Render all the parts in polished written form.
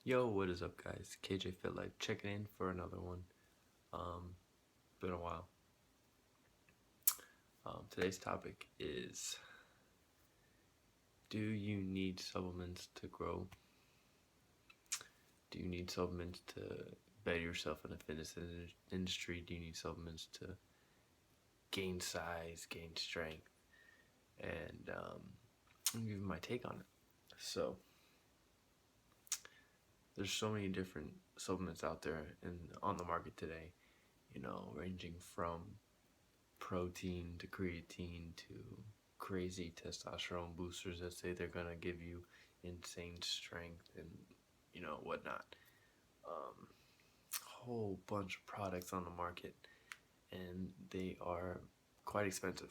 Yo, what is up, guys? KJ Fit Life checking in for another one. Um, been a while. Today's topic is: do you need supplements to grow? Do you need supplements to better yourself in the industry? Do you need supplements to gain size, gain strength? And I'm giving my take on it. So, there's so many different supplements out there and on the market today. Ranging from protein to creatine to crazy testosterone boosters that say they're gonna give you insane strength and whatnot. Whole bunch of products on the market, and they are quite expensive.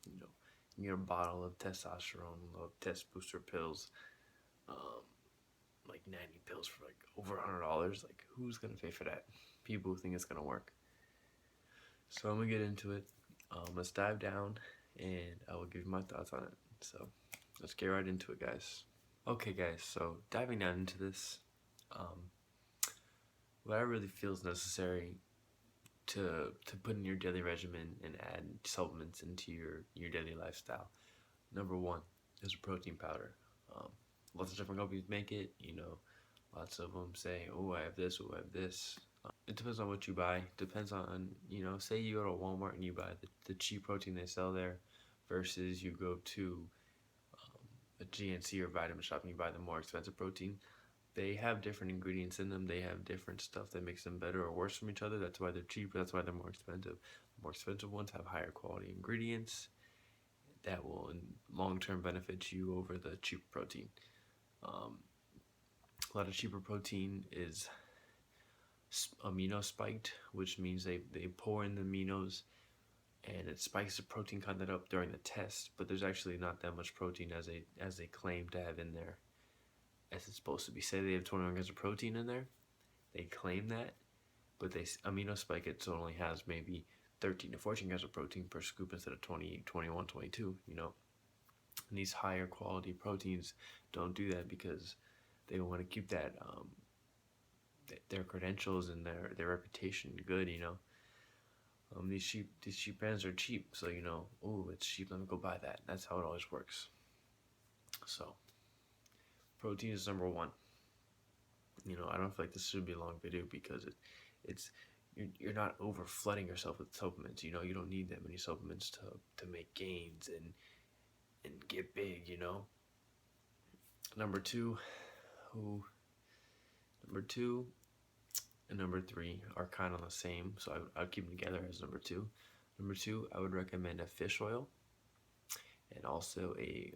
You know, you get a bottle of testosterone, of test booster pills, um, like 90 pills for like over $100. Like, who's gonna pay for that? People who think it's gonna work. So I'm gonna get into it. Let's dive down, and I will give you my thoughts on it. So let's get right into it, guys. Okay, guys. So diving down into this, um, what I really feel is necessary to put in your daily regimen and add supplements into your daily lifestyle. Number one is a protein powder. Um, Lots of different companies make it. Lots of them say, "Oh, I have this. Oh, I have this." It depends on what you buy. Depends on, say you go to Walmart and you buy the cheap protein they sell there versus you go to a GNC or vitamin shop and you buy the more expensive protein. They have different ingredients in them. They have different stuff that makes them better or worse from each other. That's why they're cheaper. That's why they're more expensive. The more expensive ones have higher quality ingredients that will in long term benefit you over the cheap protein. Um, a lot of cheaper protein is amino spiked, which means they pour in the aminos and it spikes the protein content up during the test, but there's actually not that much protein as they claim to have in there as it's supposed to be. Say they have 21 grams of protein in there, they claim that, but they amino spike it so it only has maybe 13 to 14 grams of protein per scoop instead of 20, 21, 22. And these higher quality proteins don't do that because they want to keep that their credentials and their reputation good. These cheap brands are cheap, so oh, it's cheap, let me go buy that. That's how it always works. So protein is number one. I don't feel like this should be a long video because it's you're not over flooding yourself with supplements. You don't need that many supplements to make gains and get big. Number two, who number two and number three are kind of the same, so I'd keep them together as number two. Number two, I would recommend a fish oil and also a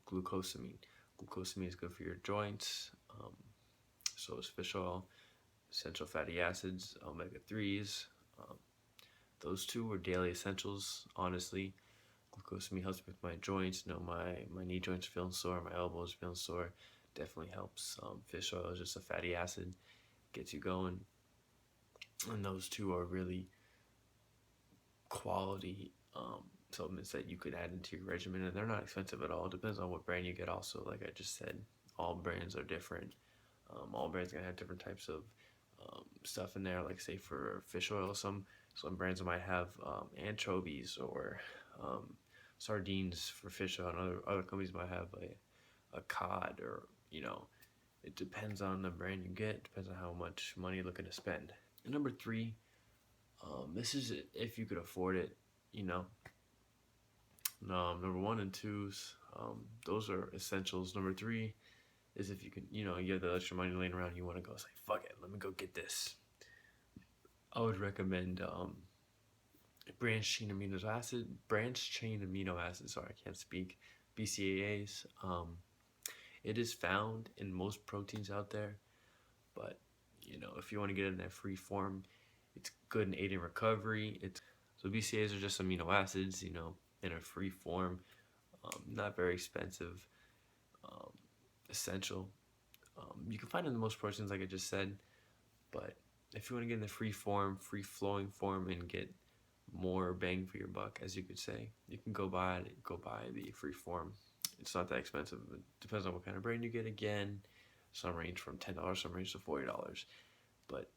glucosamine. Glucosamine is good for your joints. So is fish oil, essential fatty acids, omega-3s. Um, those two are daily essentials, honestly. Glucosamine helps with my joints. My knee joints feeling sore, my elbows feeling sore. Definitely helps. Fish oil is just a fatty acid, gets you going. And those two are really quality supplements that you could add into your regimen, and they're not expensive at all. It depends on what brand you get. Also, like I just said, all brands are different. All brands are gonna have different types of stuff in there. Like say for fish oil, some brands might have anchovies or sardines for fish oil, and other companies might have a cod, or it depends on the brand you get. It depends on how much money you're looking to spend. And number three, this is if you could afford it. Number one and twos, those are essentials. Number three is if you can, you have the extra money laying around, you want to go say, fuck it, let me go get this. I would recommend branched chain amino acids. Sorry, I can't speak. BCAAs. It is found in most proteins out there, but if you want to get it in that free form, it's good in aiding recovery. So BCAAs are just amino acids, in a free form. Not very expensive. Essential. You can find it in most proteins, like I just said, but if you want to get in the free form, free flowing form, and get more bang for your buck, as you could say, you can go buy the free form. It's not that expensive. It depends on what kind of brand you get. Again, Some range from $10, some range to $40. But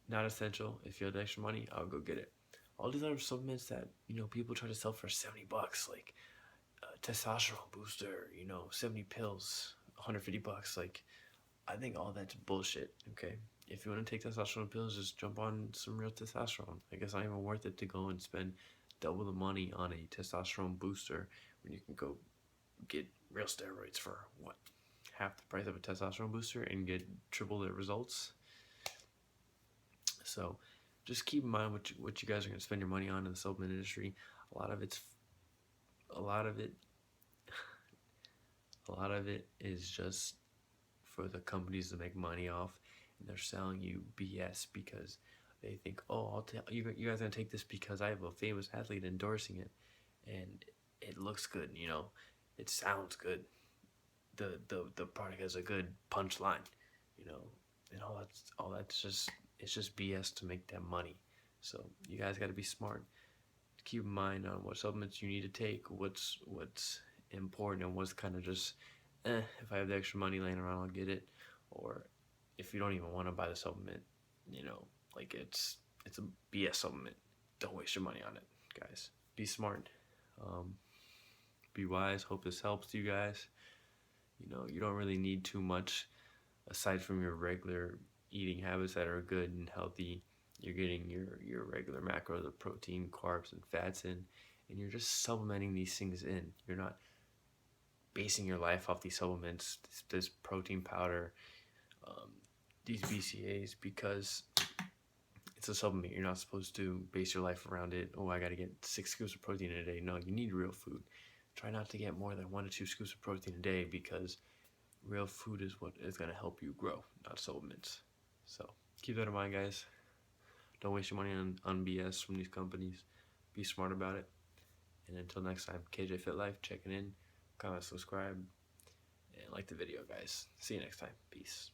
not essential. If you have extra money, I'll go get it. All these other supplements that people try to sell for $70, like testosterone booster, 70 pills, $150. Like, I think all that's bullshit. Okay, if you want to take testosterone pills, just jump on some real testosterone. Like, it's not even worth it to go and spend double the money on a testosterone booster when you can go get real steroids for what, half the price of a testosterone booster and get triple the results. So just keep in mind what you guys are going to spend your money on in the supplement industry. A lot of it is just for the companies to make money off, and they're selling you BS because they think, oh, I'll tell you guys gonna take this because I have a famous athlete endorsing it, and it looks good, it sounds good. The product has a good punchline, and all that's just, it's just BS to make that money. So you guys got to be smart. Keep in mind on what supplements you need to take, what's important, and what's kind of just, if I have the extra money laying around, I'll get it. Or if you don't even want to buy the supplement, like it's a BS supplement. Don't waste your money on it, guys. Be smart. Be wise. Hope this helps you guys. You don't really need too much aside from your regular eating habits that are good and healthy. You're getting your regular macros of protein, carbs, and fats in, and you're just supplementing these things in. You're not basing your life off these supplements, this protein powder, these BCAAs, because it's a supplement. You're not supposed to base your life around it. Oh, I got to get 6 scoops of protein in a day. No, you need real food. Try not to get more than 1 to 2 scoops of protein a day, because real food is what is going to help you grow, not supplements. So keep that in mind, guys. Don't waste your money on BS from these companies. Be smart about it. And until next time, KJ Fit Life checking in. Comment, subscribe, and like the video, guys. See you next time. Peace.